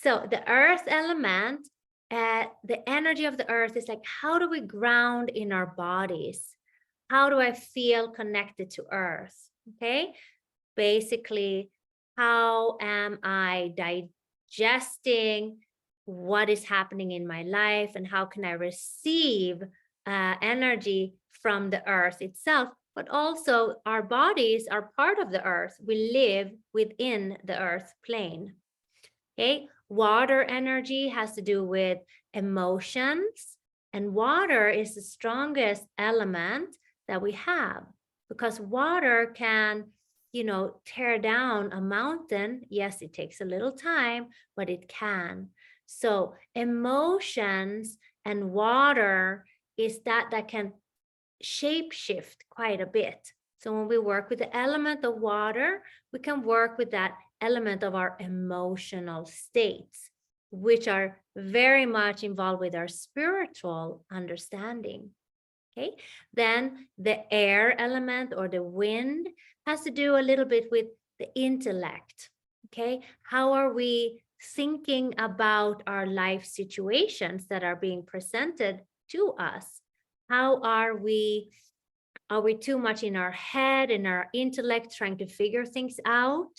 So the earth element, the energy of the earth is like, how do we ground in our bodies? How do I feel connected to earth? Okay. Basically, how am I digesting what is happening in my life, and how can I receive energy from the earth itself? But also, our bodies are part of the earth. We live within the earth plane. Okay, water energy has to do with emotions, and water is the strongest element that we have, because water can, tear down a mountain. Yes, it takes a little time, but it can. So emotions and water is that can shape shift quite a bit. So when we work with the element of water, we can work with that element of our emotional states, which are very much involved with our spiritual understanding. Okay, then the air element or the wind has to do a little bit with the intellect. Okay, how are we thinking about our life situations that are being presented to us? How are we too much in our head, in our intellect, trying to figure things out?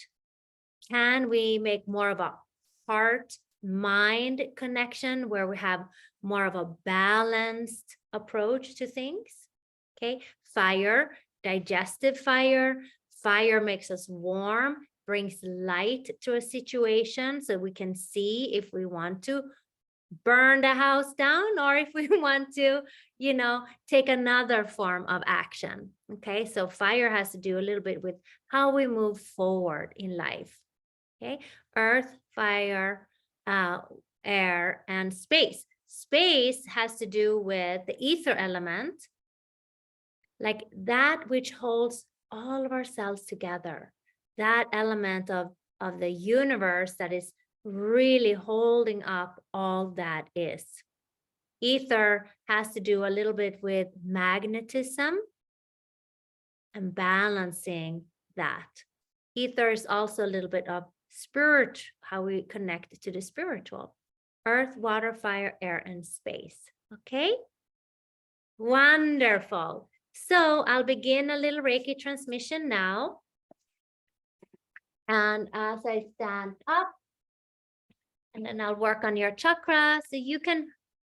Can we make more of a heart mind connection where we have more of a balanced approach to things? Okay, fire, digestive fire. Fire makes us warm, brings light to a situation so we can see if we want to burn the house down or if we want to, take another form of action. Okay, so fire has to do a little bit with how we move forward in life. Okay, earth, fire, air, and space. Space has to do with the ether element, like that which holds all of ourselves together, that element of the universe that is really holding up all that is. Ether has to do a little bit with magnetism and balancing that. Ether is also a little bit of spirit, how we connect to the spiritual. Earth, water, fire, air, and space. Okay? Wonderful. So I'll begin a little Reiki transmission now. And as I stand up, and then I'll work on your chakra. So you can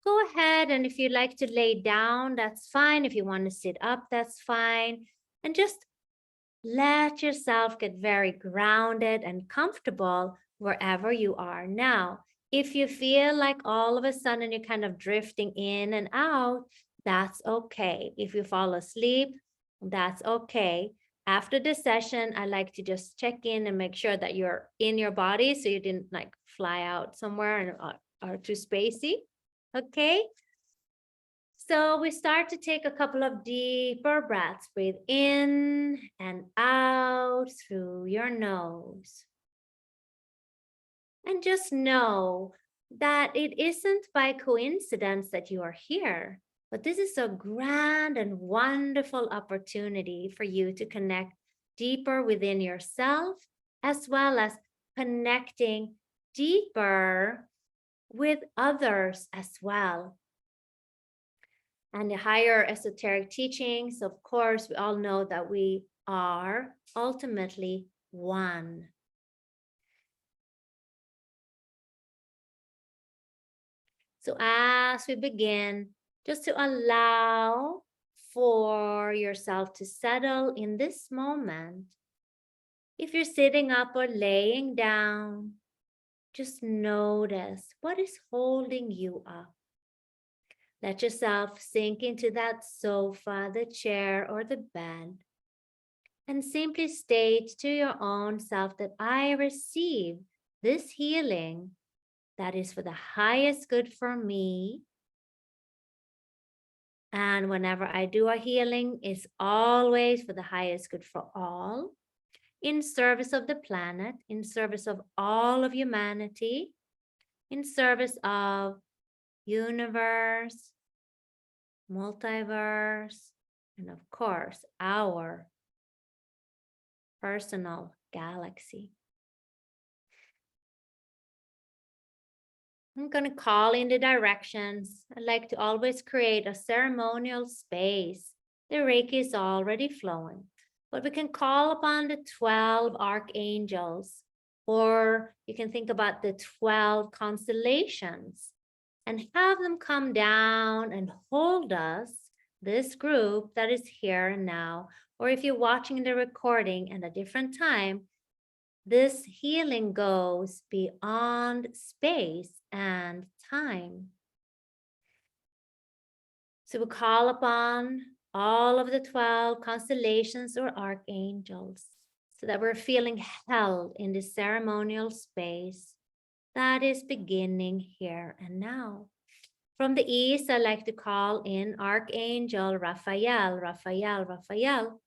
go ahead, and if you like to lay down, that's fine. If you want to sit up, that's fine. And just let yourself get very grounded and comfortable wherever you are now. If you feel like all of a sudden you're kind of drifting in and out, that's okay. If you fall asleep, that's okay. After the session, I like to just check in and make sure that you're in your body so you didn't like fly out somewhere and are too spacey. Okay. So we start to take a couple of deeper breaths. Breathe in and out through your nose. And just know that it isn't by coincidence that you are here, but this is a grand and wonderful opportunity for you to connect deeper within yourself, as well as connecting deeper with others as well. And the higher esoteric teachings, of course, we all know that we are ultimately one. So as we begin, just to allow for yourself to settle in this moment. If you're sitting up or laying down, just notice what is holding you up. Let yourself sink into that sofa, the chair, or the bed, and simply state to your own self that I receive this healing that is for the highest good for me. And whenever I do a healing, it's always for the highest good for all, in service of the planet, in service of all of humanity, in service of universe, multiverse, and of course, our personal galaxy. I'm going to call in the directions. I like to always create a ceremonial space. The Reiki is already flowing, but we can call upon the 12 archangels, or you can think about the 12 constellations and have them come down and hold us, this group that is here and now. Or if you're watching the recording at a different time, this healing goes beyond space and time. So we call upon all of the 12 constellations or archangels so that we're feeling held in this ceremonial space that is beginning here and now. From the east, I like to call in Archangel Raphael, Raphael, Raphael.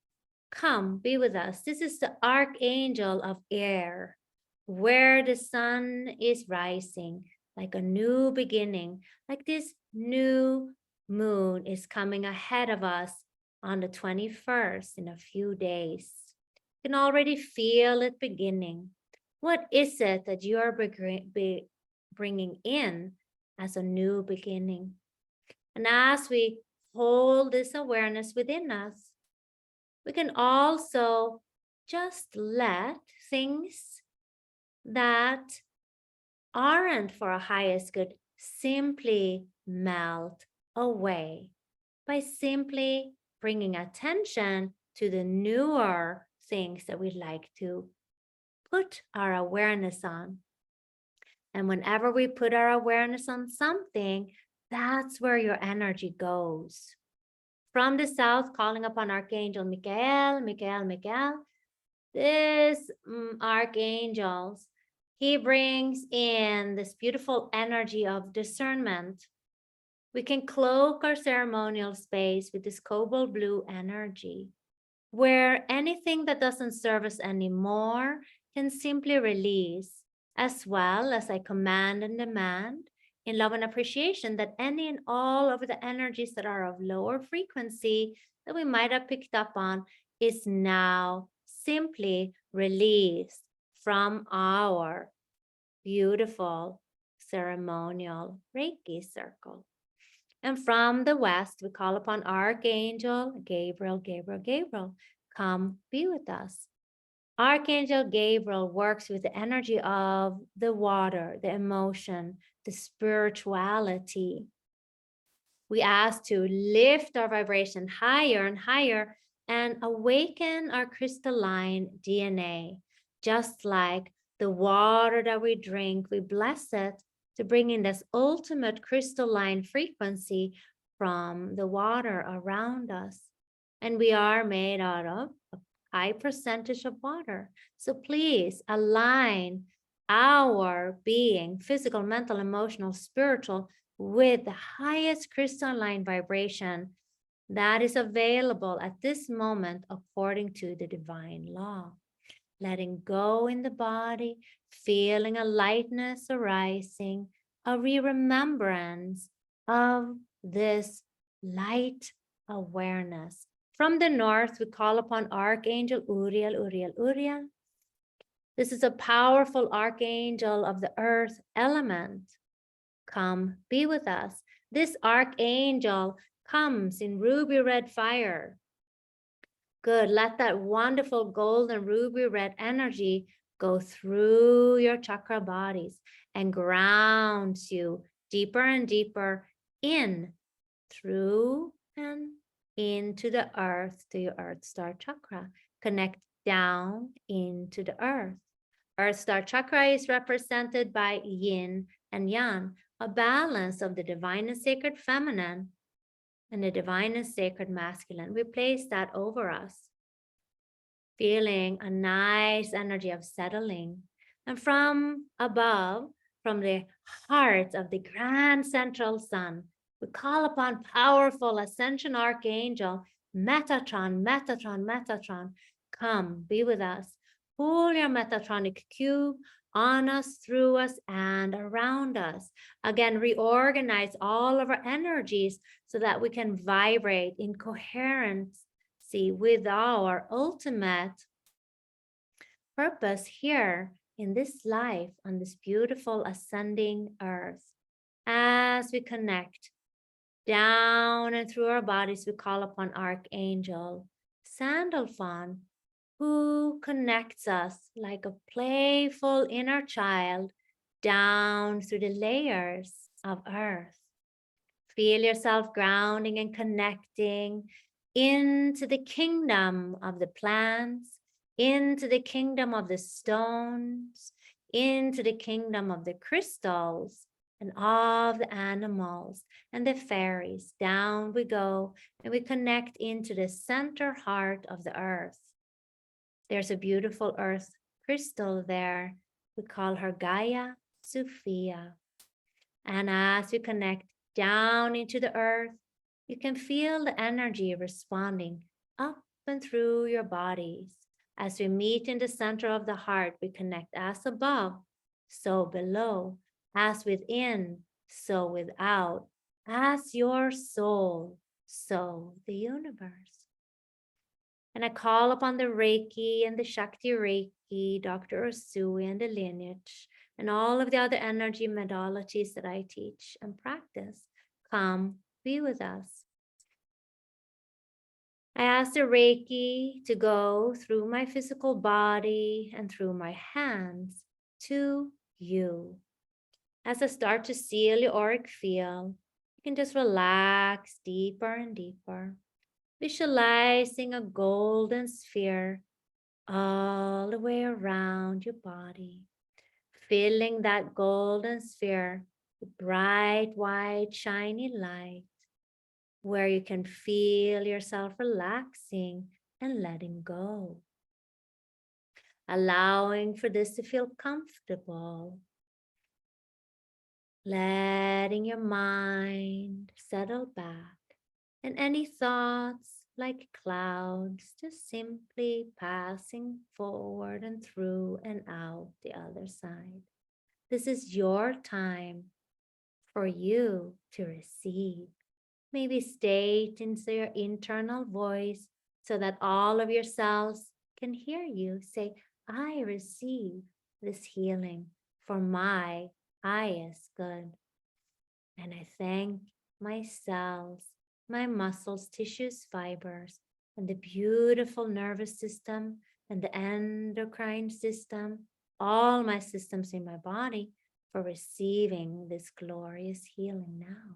Come, be with us. This is the Archangel of air, where the sun is rising, like a new beginning, like this new moon is coming ahead of us on the 21st in a few days. You can already feel it beginning. What is it that you are bringing in as a new beginning? And as we hold this awareness within us, we can also just let things that aren't for our highest good simply melt away by simply bringing attention to the newer things that we'd like to put our awareness on. And whenever we put our awareness on something, that's where your energy goes. From the south, calling upon Archangel Michael, Michael, Michael. This archangel, he brings in this beautiful energy of discernment. We can cloak our ceremonial space with this cobalt blue energy, where anything that doesn't serve us anymore can simply release, as well as I command and demand in love and appreciation that any and all of the energies that are of lower frequency that we might have picked up on is now simply released from our beautiful ceremonial Reiki circle. And from the west, we call upon Archangel Gabriel, Gabriel, Gabriel. Come be with us. Archangel Gabriel works with the energy of the water, the emotion, the spirituality. We ask to lift our vibration higher and higher and awaken our crystalline DNA. Just like the water that we drink, we bless it to bring in this ultimate crystalline frequency from the water around us. And we are made out of a high percentage of water. So please align our being, physical, mental, emotional, spiritual, with the highest crystalline vibration that is available at this moment according to the divine law. Letting go in the body, feeling a lightness arising, a remembrance of this light awareness. From the north, we call upon Archangel Uriel, Uriel, Uriel. This is a powerful archangel of the earth element. Come be with us. This archangel comes in ruby red fire. Good. Let that wonderful golden ruby red energy go through your chakra bodies and grounds you deeper and deeper in, through, and into the earth, to your earth star chakra. Connect down into the earth. Earth star chakra is represented by yin and yang, a balance of the divine and sacred feminine and the divine and sacred masculine. We place that over us, feeling a nice energy of settling. And from above, from the heart of the grand central sun, we call upon powerful ascension archangel Metatron, Metatron, Metatron. Come, be with us. Pull your Metatronic cube on us, through us, and around us. Again, reorganize all of our energies so that we can vibrate in coherency with our ultimate purpose here in this life on this beautiful ascending earth. As we connect down and through our bodies, we call upon Archangel Sandalphon, who connects us like a playful inner child down through the layers of earth. Feel yourself grounding and connecting into the kingdom of the plants, into the kingdom of the stones, into the kingdom of the crystals, and of the animals and the fairies. Down we go, and we connect into the center heart of the earth. There's a beautiful earth crystal there. We call her Gaia Sophia. And as we connect down into the earth, you can feel the energy responding up and through your bodies. As we meet in the center of the heart, we connect as above, so below, as within, so without, as your soul, so the universe. And I call upon the Reiki and the Shakti Reiki, Dr. Usui and the lineage, and all of the other energy modalities that I teach and practice. Come be with us. I ask the Reiki to go through my physical body and through my hands to you. As I start to seal your auric field, you can just relax deeper and deeper, visualizing a golden sphere all the way around your body, filling that golden sphere with bright, white, shiny light, where you can feel yourself relaxing and letting go, allowing for this to feel comfortable, letting your mind settle back, and any thoughts like clouds just simply passing forward and through and out the other side. This is your time for you to receive. Maybe state into your internal voice so that all of your cells can hear you say, I receive this healing for my highest good. And I thank my cells, my muscles, tissues, fibers, and the beautiful nervous system and the endocrine system, all my systems in my body for receiving this glorious healing now.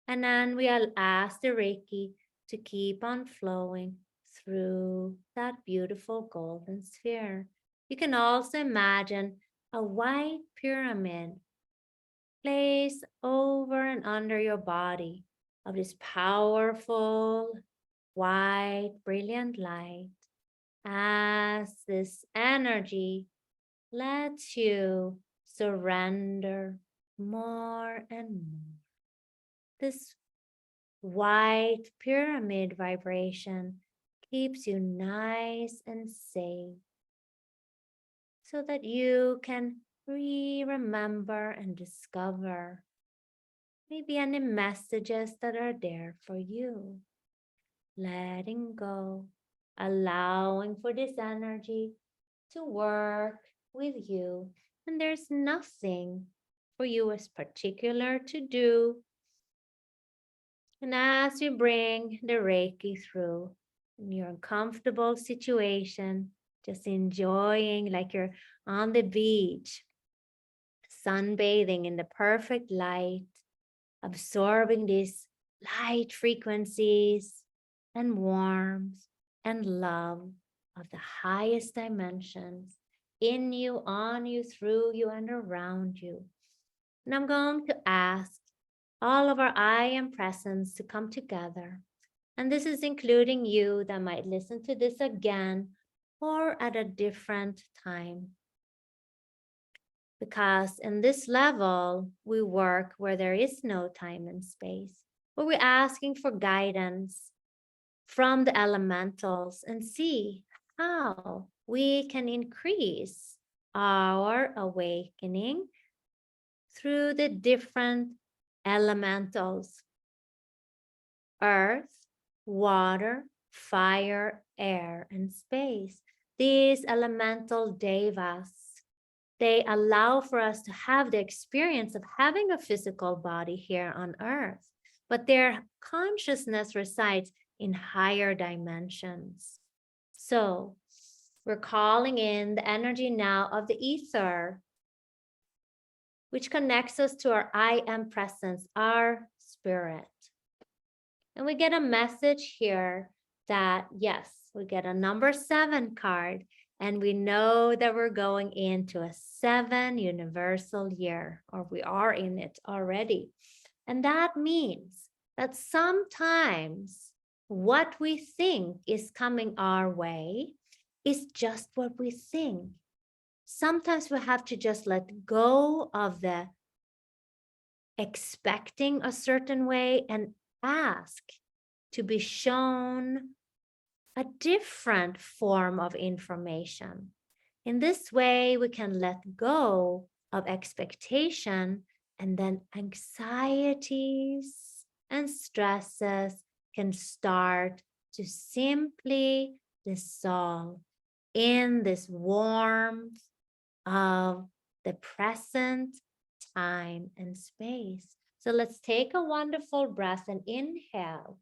And then we'll ask the Reiki to keep on flowing through that beautiful golden sphere. You can also imagine a white pyramid placed over and under your body of this powerful, white, brilliant light as this energy lets you surrender more and more. This white pyramid vibration keeps you nice and safe so that you can remember and discover maybe any messages that are there for you. Letting go, allowing for this energy to work with you. And there's nothing for you as particular to do. And as you bring the Reiki through in your uncomfortable situation, just enjoying like you're on the beach, sunbathing in the perfect light, absorbing these light frequencies and warmth and love of the highest dimensions in you, on you, through you, and around you. And I'm going to ask all of our I am presence to come together. And this is including you that might listen to this again or at a different time. Because in this level, we work where there is no time and space, where we're asking for guidance from the elementals and see how we can increase our awakening through the different elementals: earth, water, fire, air, and space. These elemental devas, They allow for us to have the experience of having a physical body here on earth, but their consciousness resides in higher dimensions. So we're calling in the energy now of the ether, which connects us to our I am presence, our spirit. And we get a message here that, yes, we get a number 7 card, and we know that we're going into a 7 universal year, or we are in it already. And that means that sometimes what we think is coming our way is just what we think. Sometimes we have to just let go of the expecting a certain way and ask to be shown a different form of information. In this way, we can let go of expectation, and then anxieties and stresses can start to simply dissolve in this warmth of the present time and space. So let's take a wonderful breath and inhale.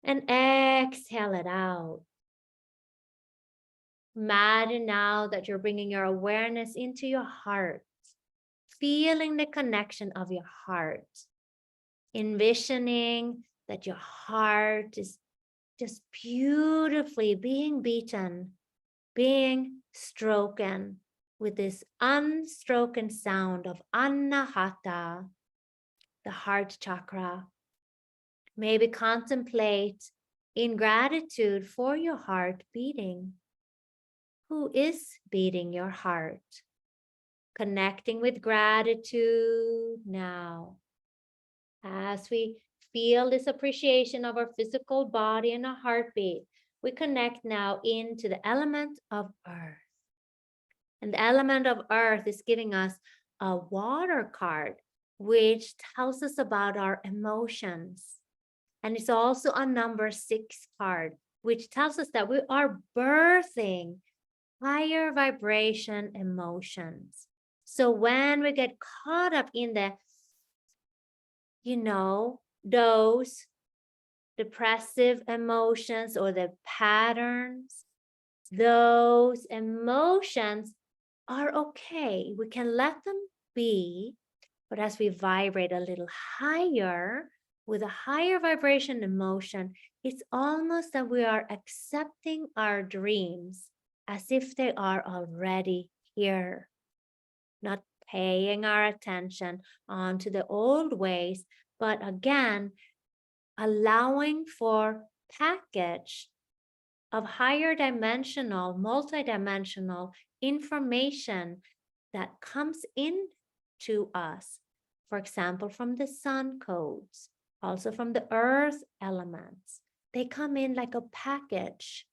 And exhale it out. Imagine now that you're bringing your awareness into your heart, feeling the connection of your heart, envisioning that your heart is just beautifully being beaten, being stroken with this unspoken sound of Anahata, the heart chakra. Maybe contemplate in gratitude for your heart beating. Who is beating your heart? Connecting with gratitude now. As we feel this appreciation of our physical body and our heartbeat, we connect now into the element of earth. And the element of earth is giving us a water card, which tells us about our emotions. And it's also a number 6 card, which tells us that we are birthing higher vibration emotions. So when we get caught up in the, those depressive emotions or the patterns, those emotions are okay. We can let them be, but as we vibrate a little higher, with a higher vibration emotion, it's almost that we are accepting our dreams as if they are already here, not paying our attention onto the old ways, but again, allowing for package of higher dimensional, multidimensional information that comes in to us, for example, from the sun codes, also from the earth elements. They come in like a package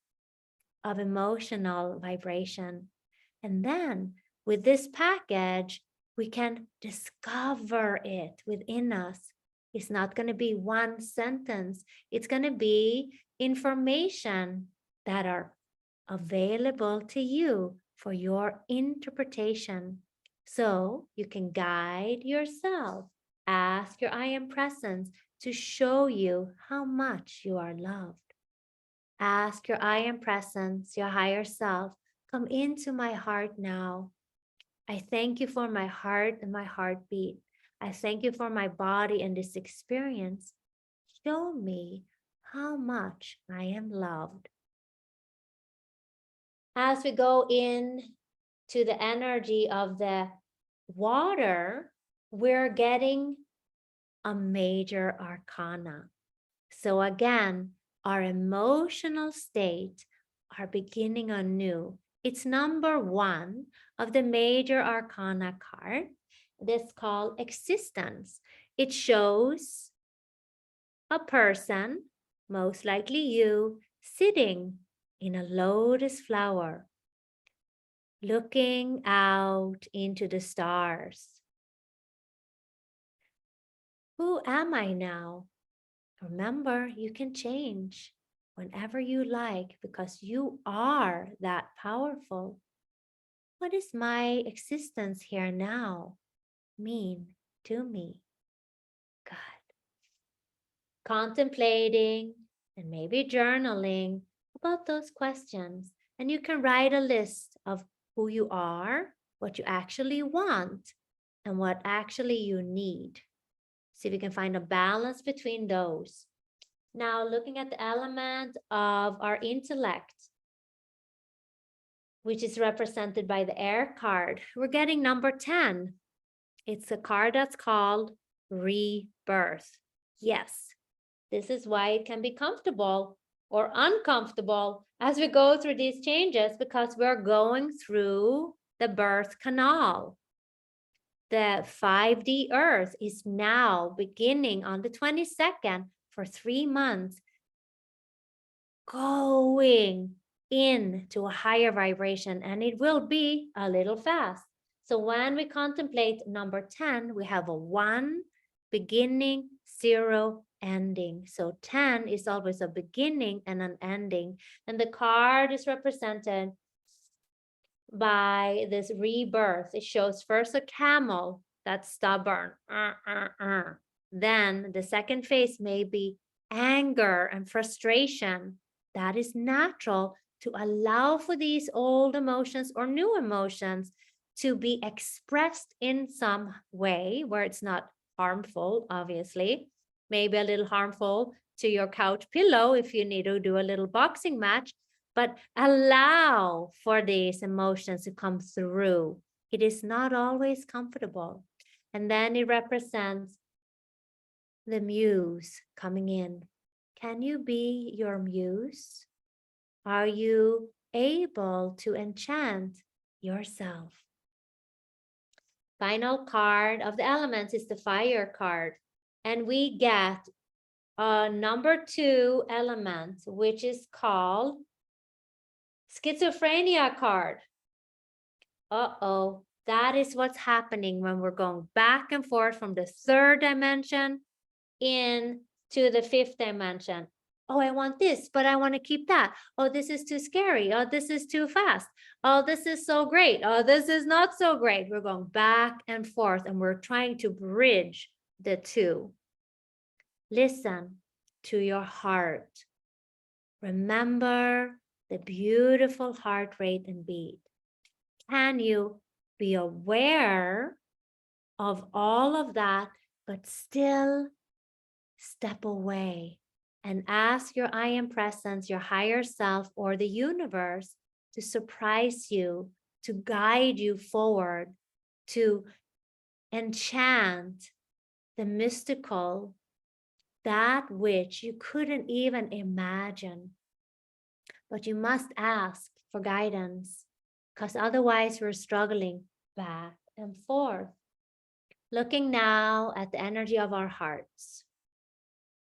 of emotional vibration. And then with this package, we can discover it within us. It's not going to be one sentence. It's going to be information that are available to you for your interpretation. So you can guide yourself. Ask your I am presence to show you how much you are loved. Ask your I am presence, your higher self, come into my heart now. I thank you for my heart and my heartbeat. I thank you for my body and this experience. Show me how much I am loved. As we go in to the energy of the water, we're getting a major arcana. So again, our emotional state are beginning anew. It's number 1 of the major arcana card. This called existence. It shows a person, most likely you, sitting in a lotus flower, looking out into the stars. Who am I now? Remember, you can change whenever you like because you are that powerful. What does my existence here now mean to me? Good. Contemplating and maybe journaling about those questions. And you can write a list of who you are, what you actually want, and what actually you need. See if you can find a balance between those. Now, looking at the element of our intellect, which is represented by the air card, we're getting number 10. It's a card that's called rebirth. Yes, this is why it can be comfortable or uncomfortable as we go through these changes, because we're going through the birth canal. The 5D Earth is now beginning on the 22nd for 3 months, going into a higher vibration, and it will be a little fast. So when we contemplate number 10, we have a 1, beginning, 0, ending. So 10 is always a beginning and an ending. And the card is represented by this rebirth. It shows first a camel that's stubborn. Then the second phase may be anger and frustration. That is natural to allow for these old emotions or new emotions to be expressed in some way where it's not harmful, obviously. Maybe a little harmful to your couch pillow if you need to do a little boxing match, but allow for these emotions to come through. It is not always comfortable. And then it represents the muse coming in. Can you be your muse? Are you able to enchant yourself? Final card of the elements is the fire card. And we get a number 2 element, which is called schizophrenia card. Uh-oh, that is what's happening when we're going back and forth from the 3rd dimension into the 5th dimension. Oh, I want this, but I want to keep that. Oh, this is too scary. Oh, this is too fast. Oh, this is so great. Oh, this is not so great. We're going back and forth, and we're trying to bridge the two. Listen to your heart. Remember the beautiful heart rate and beat. Can you be aware of all of that, but still step away and ask your I am presence, your higher self, or the universe to surprise you, to guide you forward, to enchant the mystical, that which you couldn't even imagine. But you must ask for guidance, because otherwise we're struggling back and forth. Looking now at the energy of our hearts.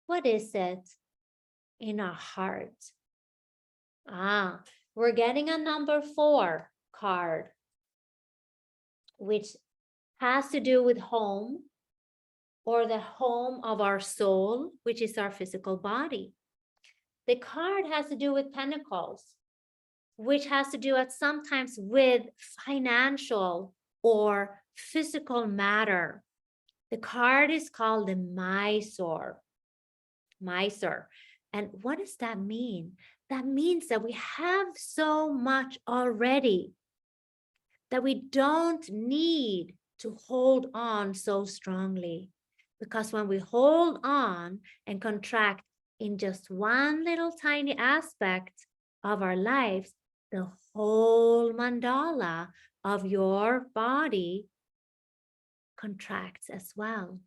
What is it in our heart? We're getting a number 4 card, which has to do with home, or the home of our soul, which is our physical body. The card has to do with pentacles, which has to do sometimes with financial or physical matter. The card is called the Mysore. And what does that mean? That means that we have so much already that we don't need to hold on so strongly. Because when we hold on and contract in just one little tiny aspect of our lives, the whole mandala of your body contracts as well.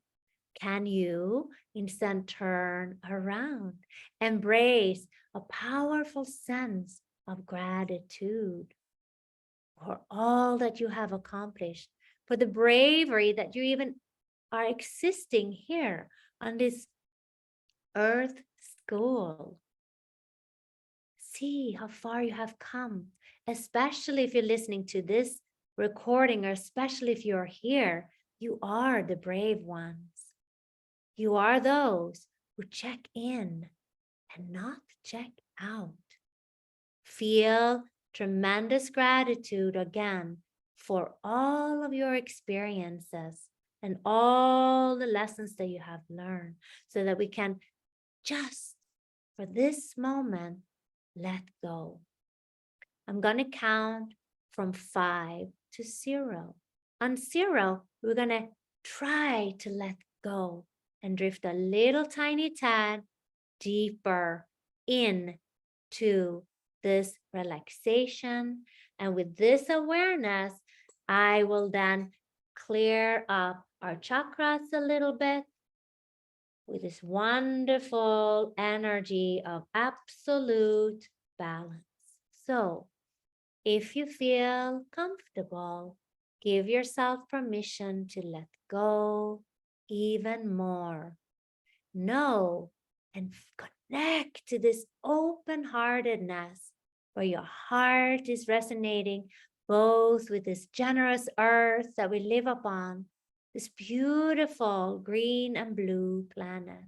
Can you instead turn around, embrace a powerful sense of gratitude for all that you have accomplished, for the bravery that you even are existing here on this earth school. See how far you have come, especially if you're listening to this recording, or especially if you're here. You are the brave ones. You are those who check in and not check out. Feel tremendous gratitude again for all of your experiences and all the lessons that you have learned, so that we can just for this moment let go. I'm going to count from 5 to 0. On 0, we're going to try to let go and drift a little tiny tad deeper into this relaxation. And with this awareness, I will then clear up our chakras a little bit with this wonderful energy of absolute balance. So, if you feel comfortable, give yourself permission to let go even more. Know and connect to this open-heartedness where your heart is resonating both with this generous earth that we live upon, this beautiful green and blue planet.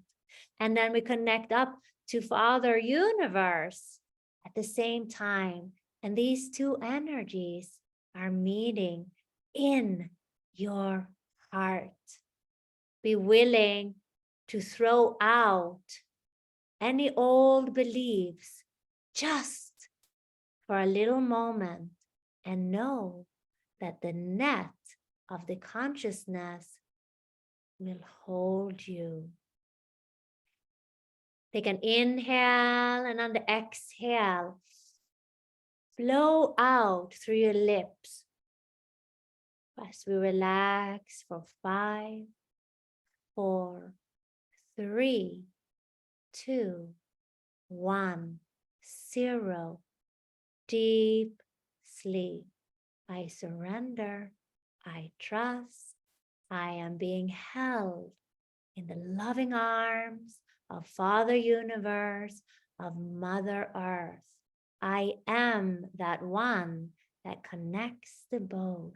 And then we connect up to Father Universe at the same time. And these two energies are meeting in your heart. Be willing to throw out any old beliefs just for a little moment and know that the net of the consciousness will hold you. Take an inhale, and on the exhale, blow out through your lips as we relax for 5, 4, 3, 2, 1, 0. Deep sleep. I surrender. I trust. I am being held in the loving arms of Father Universe, of Mother Earth. I am that one that connects the both.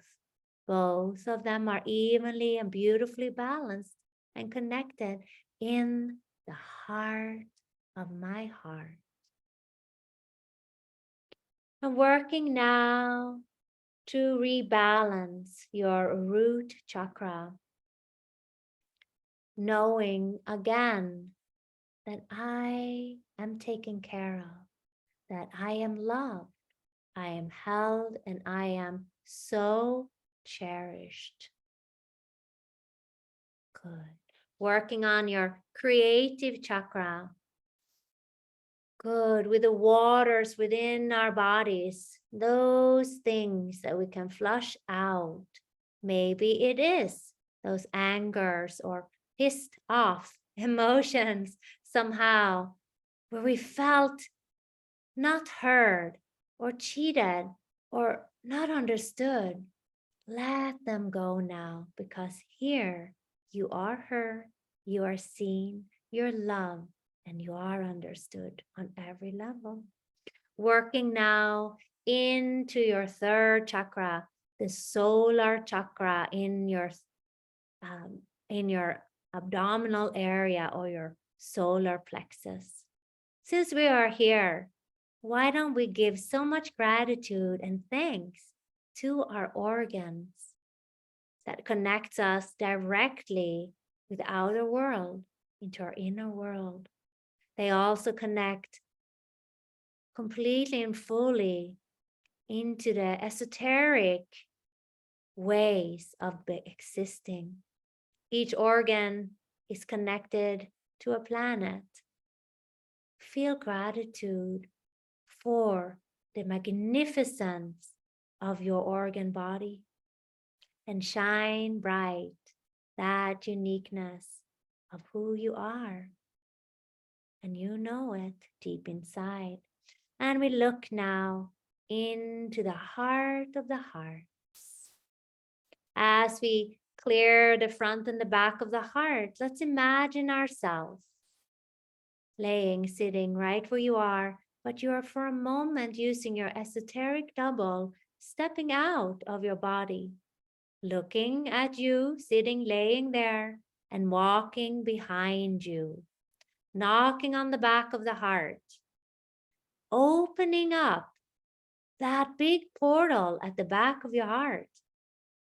Both of them are evenly and beautifully balanced and connected in the heart of my heart. I'm working now to rebalance your root chakra, knowing again that I am taken care of, that I am loved, I am held, and I am so cherished. Good. Working on your creative chakra. Good. With the waters within our bodies, those things that we can flush out. Maybe it is those angers or pissed off emotions somehow where we felt not heard or cheated or not understood. Let them go now, because here you are heard, you are seen, you're loved, and you are understood on every level. Working now into your third chakra, the solar chakra in your abdominal area or your solar plexus. Since we are here, why don't we give so much gratitude and thanks to our organs that connects us directly with the outer world into our inner world. They also connect completely and fully into the esoteric ways of existing. Each organ is connected to a planet. Feel gratitude for the magnificence of your organ body and shine bright that uniqueness of who you are. And you know it deep inside. And we look now into the heart of the hearts. As we clear the front and the back of the heart, let's imagine ourselves sitting right where you are, but you are for a moment using your esoteric double, stepping out of your body, looking at you, sitting, laying there, and walking behind you, knocking on the back of the heart, opening up that big portal at the back of your heart.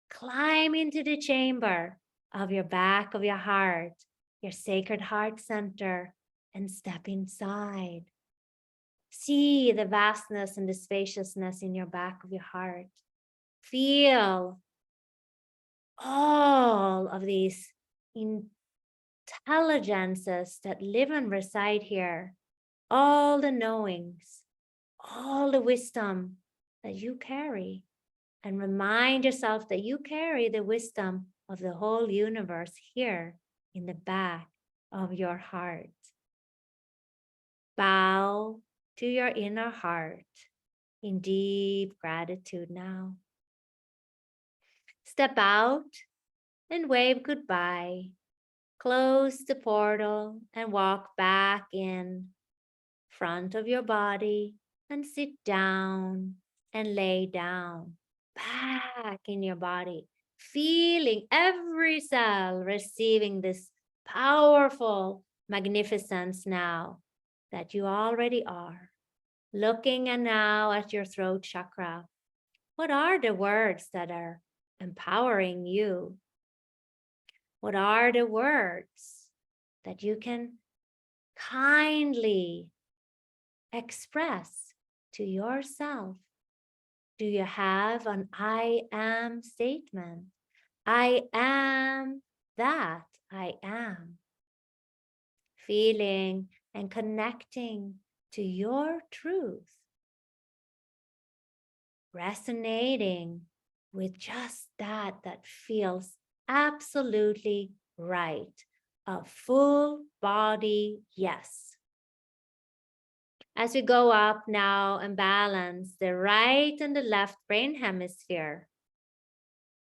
Climb into the chamber of your back of your heart, your sacred heart center, and step inside. See the vastness and the spaciousness in your back of your heart. Feel all of these intelligences that live and reside here, all the knowings, all the wisdom that you carry. And remind yourself that you carry the wisdom of the whole universe here in the back of your heart. Bow to your inner heart in deep gratitude now. Step out and wave goodbye. Close the portal and walk back in front of your body and sit down and lay down back in your body, feeling every cell receiving this powerful magnificence now that you already are. Looking now at your throat chakra, what are the words that are empowering you? What are the words that you can kindly express to yourself? Do you have an I am statement? I am that I am. Feeling and connecting to your truth. Resonating with just that feels absolutely right. A full body yes. As we go up now and balance the right and the left brain hemisphere,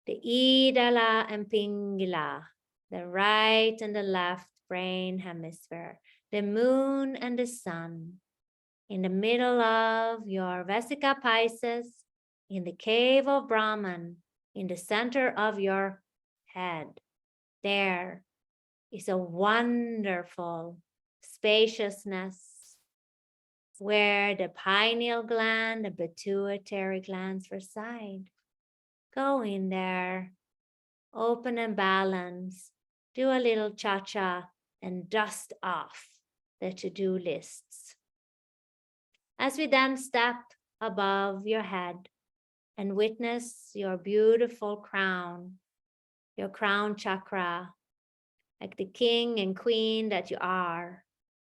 the Idala and Pingala, the right and the left brain hemisphere, the moon and the sun, in the middle of your Vesica Pisces, in the cave of Brahman, in the center of your head. There is a wonderful spaciousness where the pineal gland, the pituitary glands reside. Go in there, open and balance, do a little cha-cha and dust off the to-do lists. As we then step above your head and witness your beautiful crown, your crown chakra, like the king and queen that you are,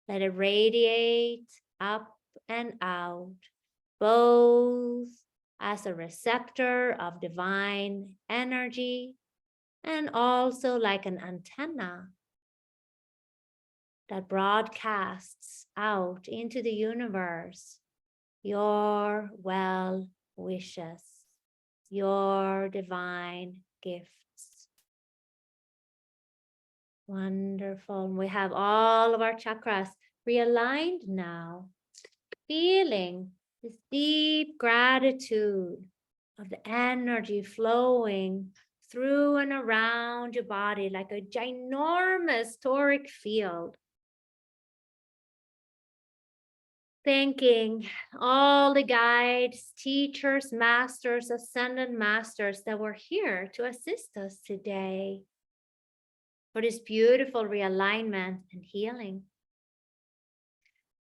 let it radiate up and out, both as a receptor of divine energy and also like an antenna that broadcasts out into the universe your well wishes, your divine gifts. Wonderful. We have all of our chakras realigned now, feeling this deep gratitude of the energy flowing through and around your body like a ginormous toric field. Thanking all the guides, teachers, masters, ascended masters that were here to assist us today for this beautiful realignment and healing.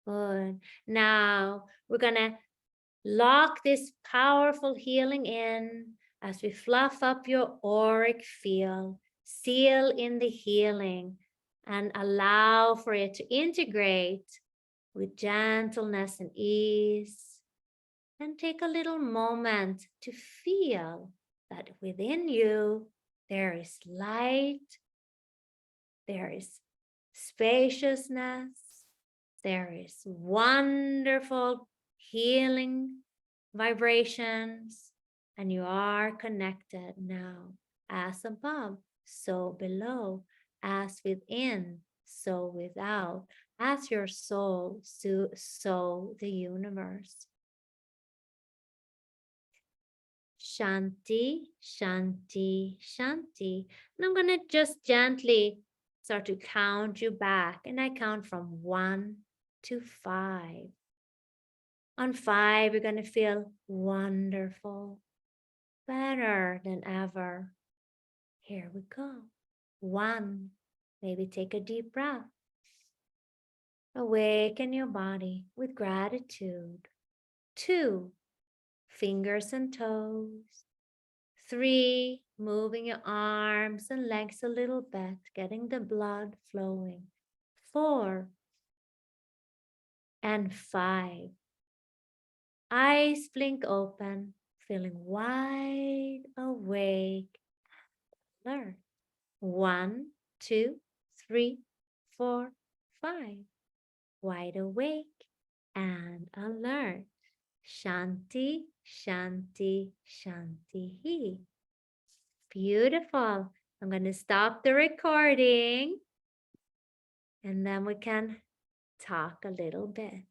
Good. Now we're going to lock this powerful healing in as we fluff up your auric field, seal in the healing, and allow for it to integrate with gentleness and ease. And take a little moment to feel that within you there is light, there is spaciousness, there is wonderful healing vibrations, and you are connected now, as above, so below, as within, so without, as your soul, so the universe. Shanti, Shanti, Shanti. And I'm going to just gently start to count you back, and I count from 1 to 5. On 5, you're going to feel wonderful, better than ever. Here we go. 1, maybe take a deep breath. Awaken your body with gratitude. 2, fingers and toes. 3, moving your arms and legs a little bit, getting the blood flowing. 4, and 5. Eyes blink open, feeling wide awake, alert. 1, 2, 3, 4, 5. Wide awake and alert. Shanti, Shanti, Shanti. Beautiful. I'm going to stop the recording and then we can talk a little bit.